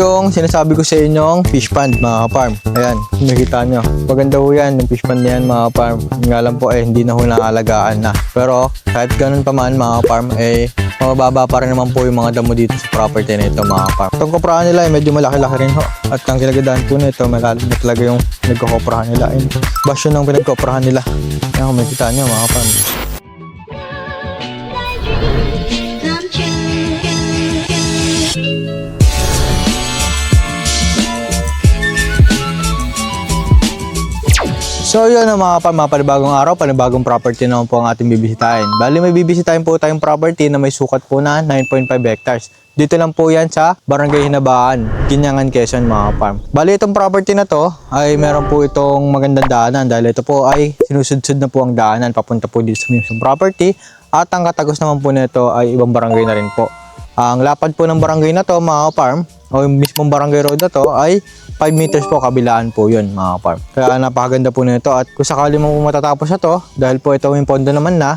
Yung sinasabi ko sa inyong fish pond mga farm. Ayan, nakikita nyo. Maganda ho yan, yung fish pond na yan mga farm. Nga lang po hindi na ho naalagaan na. Pero kahit ganun pa man mga farm, mababa pa rin naman po yung mga damo dito sa property na ito mga farm. Itong koprahan nila medyo malaki-laki rin ho. At ang kinagandaan po nito, malalim na talaga yung nagkokoprahan nila. Basyo ng pinagkoprahan nila. Ayan, makikita nyo mga farm. So yun mga panibagong araw, panibagong property naman po ang ating bibisitahin. Bali may bibisitahin po tayong property na may sukat po na 9.5 hectares. Dito lang po yan sa Barangay Hinabaan, Ginyangan, Quezon mga farm. Bali itong property na to ay meron po itong magandang daanan dahil ito po ay sinusudsud na po ang daanan papunta po dito sa mismong property. At ang katagos naman po nito ay ibang barangay na rin po. Ang lapad po ng barangay na to mga farm o yung mismong barangay road na to ay 5 meters po kabilaan po yun mga farm. Kaya napakaganda po nito at kung sakali mo matatapos na to dahil po ito yung pondo naman na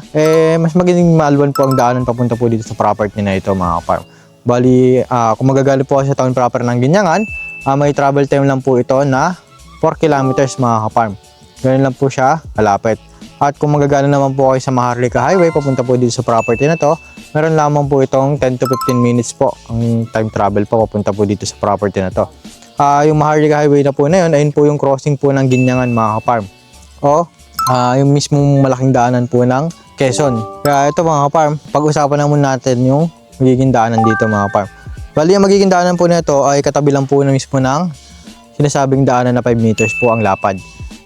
mas magiging maalwan po ang daanan papunta po dito sa property na ito mga farm. Bali kung magagaling po sa town proper ng Ginyangan, may travel time lang po ito na 4 kilometers mga farm. Ganun lang po siya kalapit. At kung magagaling naman po kayo sa Maharlika Highway papunta po dito sa property na to, meron lamang po itong 10 to 15 minutes po ang time travel po papunta po dito sa property na to. Yung Maharlika Highway na po na yun, ayun po yung crossing po ng Ginyangan mga farm. O yung mismong malaking daanan po ng Quezon. Kaya ito mga farm, pag-usapan naman natin yung magiging daanan dito mga farm. Bali yung magiging daanan po nito ay katabi lang po na mismo ng sinasabing daanan na 5 meters po ang lapad.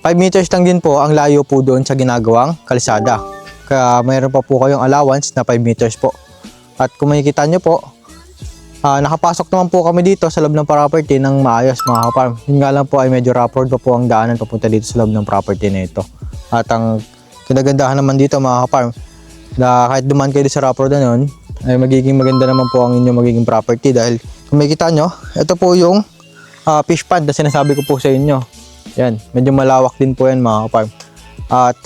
5 meters lang din po ang layo po doon sa ginagawang kalsada. Kaya mayroon pa po kayong allowance na 5 meters po. At kung makikita nyo po, nakapasok naman po kami dito sa loob ng property ng maayos mga farm. Yun nga lang po ay medyo rough road pa po ang daanan papunta dito sa loob ng property na ito. At ang kinagandahan naman dito mga farm, na kahit dumaan kayo sa rough road na yun, ay magiging maganda naman po ang inyong magiging property. Dahil kung makikita nyo, ito po yung fish pond na sinasabi ko po sa inyo. Yan, medyo malawak din po yan mga farm. At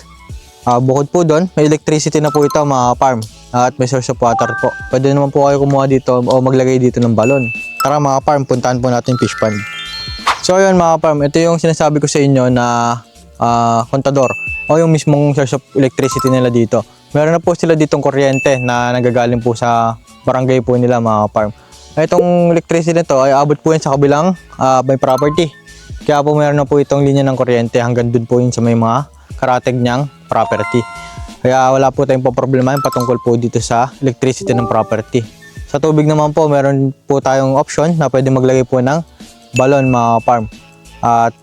bukod po doon, may electricity na po ito mga farm. At may source of water po. Pwede naman po kayo kumuha dito o maglagay dito ng balon. Tara mga farm, puntahan po natin fish pond. So yun mga farm, ito yung sinasabi ko sa inyo na kontador o yung mismong source of electricity nila dito. Meron na po sila ditong kuryente na nagagaling po sa barangay po nila mga farm. Itong electricity nito ay abot po yan sa kabilang may property. Kaya po meron na po itong linya ng kuryente hanggang dun po yun sa may mga karatig niyang property. Kaya wala po tayong problema patungkol po dito sa electricity ng property. Sa tubig naman po, meron po tayong option na pwede maglagay po ng balon mga farm. At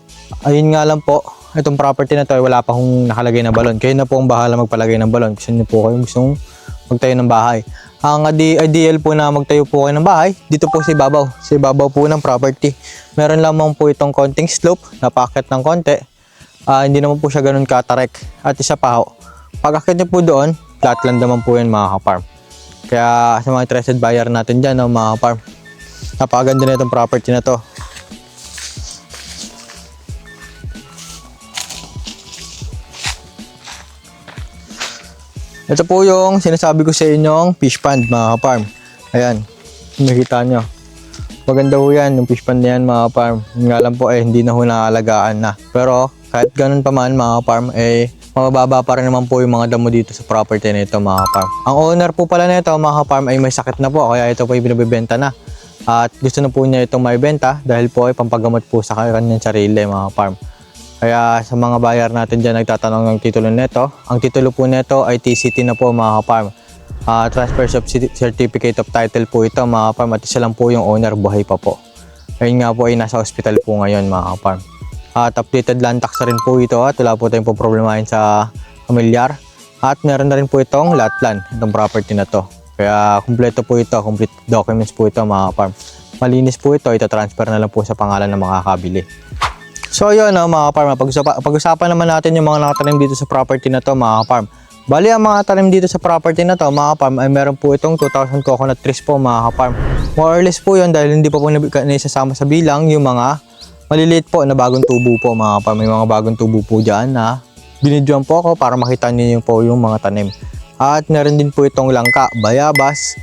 ayun nga lang po, itong property na to ay wala pa kong nakalagay na balon. Kayo na po ang bahala magpalagay ng balon. Gusto niyo po kayo gustong magtayo ng bahay. Ang ideal po na magtayo po kayo ng bahay, dito po sa ibabaw po ng property. Meron lamang po itong konting slope, napakit ng konti. Hindi naman po siya ganun katarek. At isa pa ho, pag-akit nyo po doon, flatland naman po yan mga farm. Kaya sa mga interested buyer natin dyan, mga farm, napakaganda na itong property na to. Ito po yung sinasabi ko sa inyong fish pond mga farm. Ayan, nakikita nyo. Maganda po yan, yung fish pond na yan mga farm. Yung nga lang po hindi na ho naalagaan na. Pero kahit ganun pa man mga farm, mababa pa rin naman po yung mga damo dito sa property na ito mga farm. Ang owner po pala nito mga farm ay may sakit na po, kaya ito po ay binibenta na. At gusto na po niya itong maibenta dahil po ay pampagamot po sa kanyang sarili mga farm. Kaya sa mga buyer natin dyan nagtatanong ng titulo nito, ang titulo po nito ay TCT na po mga farm. Transfer of Certificate of Title po ito mga farm at isa lang po yung owner, buhay pa po. Ayun nga po ay nasa hospital po ngayon mga farm. At updated land tax rin po ito at wala po tayong problemahin sa pamilyar. At meron na rin po itong lot plan, itong property na to. Kaya kumpleto po ito, complete documents po ito mga farm. Malinis po ito, ita-transfer na lang po sa pangalan ng makakabili. So yun mga farm, pag-usapan naman natin yung mga nakatanim dito sa property na to mga farm. Bali ang mga tanim dito sa property na to mga farm ay meron po itong 2,000 coconut trees po mga farm. More or less po yun dahil hindi pa po naisasama sa bilang yung mga maliliit po na bagong tubo po mga farm. May mga bagong tubo po dyan na binidyoan po ako para makita niyo po yung mga tanim. At meron din po itong langka, bayabas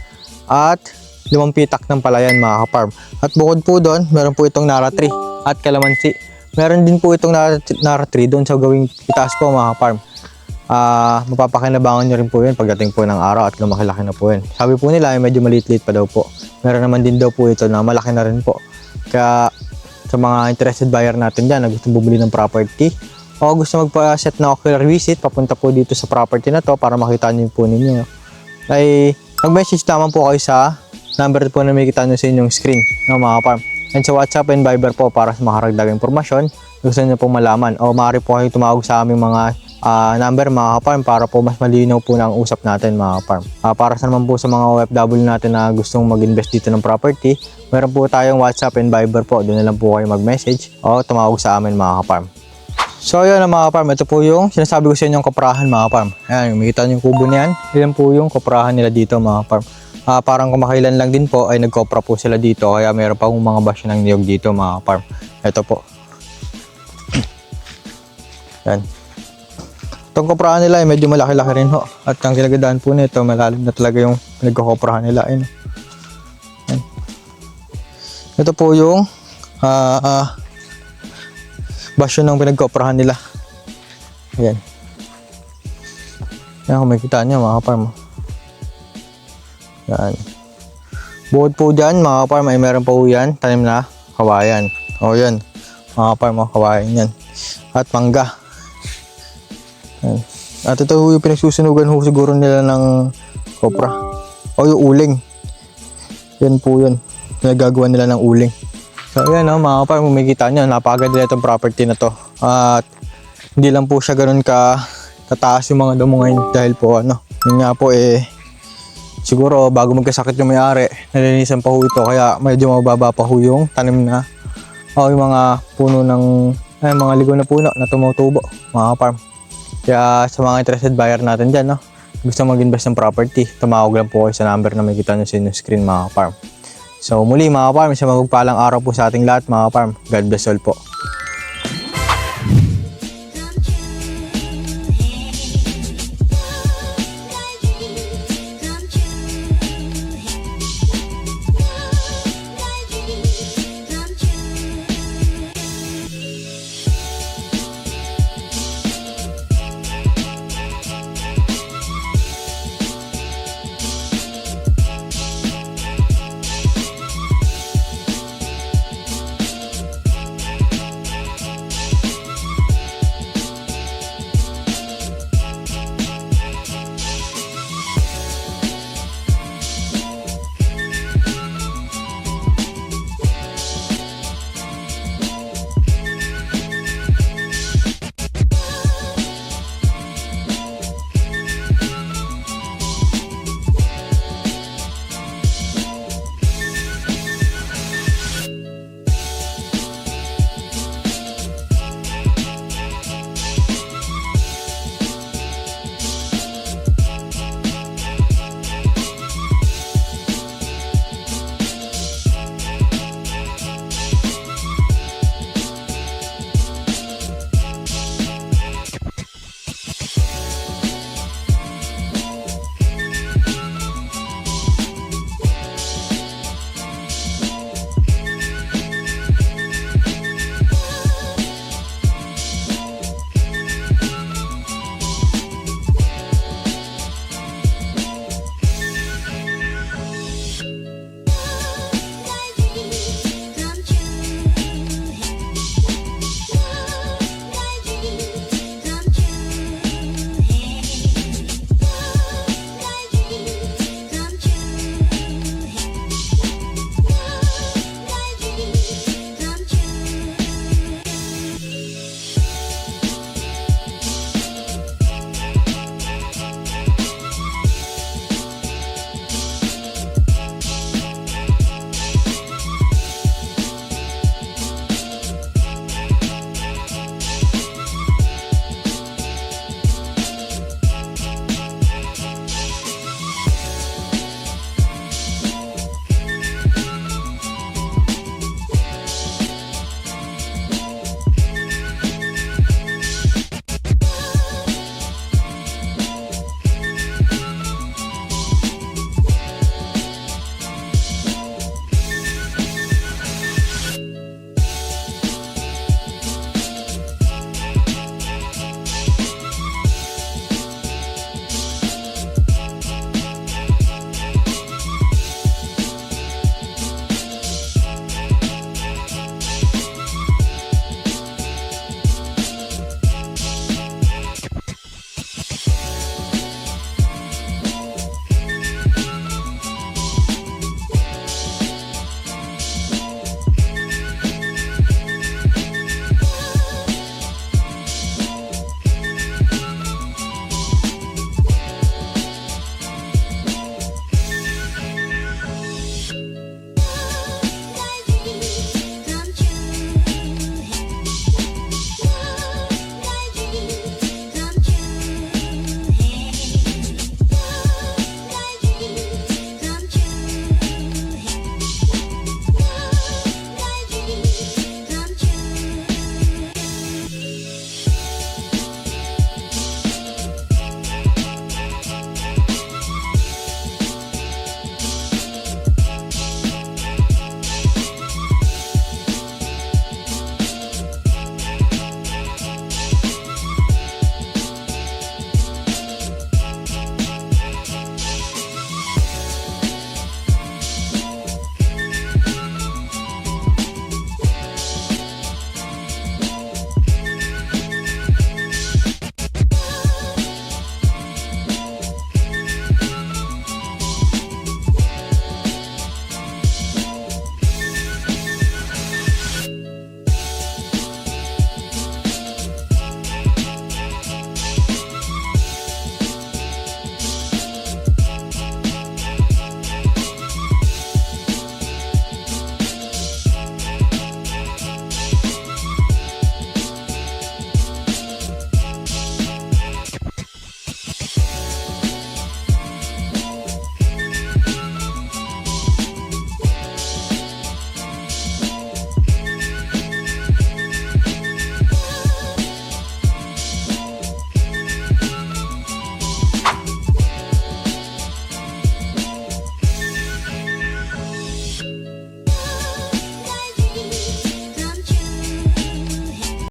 at 5 pitak ng palayan mga farm. At bukod po doon, meron po itong Nara tree at Calamansi. Meron din po itong Nara tree doon sa gawing itaas po mga farm. Mapapakinabangan nyo rin po yun pagdating po ng araw at lumaki-laki na po yun. Sabi po nila ay medyo maliit-liit pa daw po. Meron naman din daw po ito na malaki na rin po. Kaya sa mga interested buyer natin dyan na gusto bumili ng property o gusto magpa-set na ocular visit, papunta po dito sa property na to para makita nyo po ninyo, ay mag-message naman po kayo sa number po na may kita nyo sa inyong screen ng mga farm. And sa WhatsApp and Viber po para sa makaragdagang impormasyon gusto nyo pong malaman, o maaari po kayong tumawag sa aming mga number mga farm para po mas malinaw po na ang usap natin mga farm. Para sa naman po sa mga OFW natin na gustong mag-invest dito ng property, meron po tayong WhatsApp and Viber po, doon na lang po kayo mag-message o tumawag sa amin mga farm. So yun mga farm, ito po yung sinasabi ko sa inyong koprahan mga farm. Ayan, makikita nyo yung kubo niyan, yan po yung koprahan nila dito mga farm. Parang kumakailan lang din po ay nagkopra po sila dito, kaya meron pa mga basyo ng niyog dito mga farm. Ito po. Yan. Itong koprahan nila ay medyo malaki-laki rin ho. At ang kinagandaan po nito, malalim na talaga yung pinagkokoprahan nila. Ayun. Yan. Ito po yung basyo ng pinagkoprahan nila. Ayan. Yan kung makikita nyo mga farm. Yan. Bukod po dyan mga farm ay meron pa po yan tanim na kawayan. O yan mga farm, kawayan yan. At mangga. Yan. At ito yung pinagsusunugan ho siguro nila ng kopra. O yung uling. Yan po yun. Nagagawa nila ng uling. So yan mga farm, makikita nyo napakaganda itong property na to. At hindi lang po siya ganun tataas yung mga damo ngayon dahil po yun nga po siguro bago magkasakit yung may-ari, nalinisan pa ho ito kaya medyo mababa pa ho yung tanim na o yung mga puno ng mga ligo na puno na tumutubo mga farm. Kaya sa mga interested buyer natin dyan, gusto mag-invest ng property, tumawag lang po kayo sa number na makikita nyo sa inyong screen mga farm. So muli mga farm, isang magpagpalang araw po sa ating lahat mga farm. God bless all po.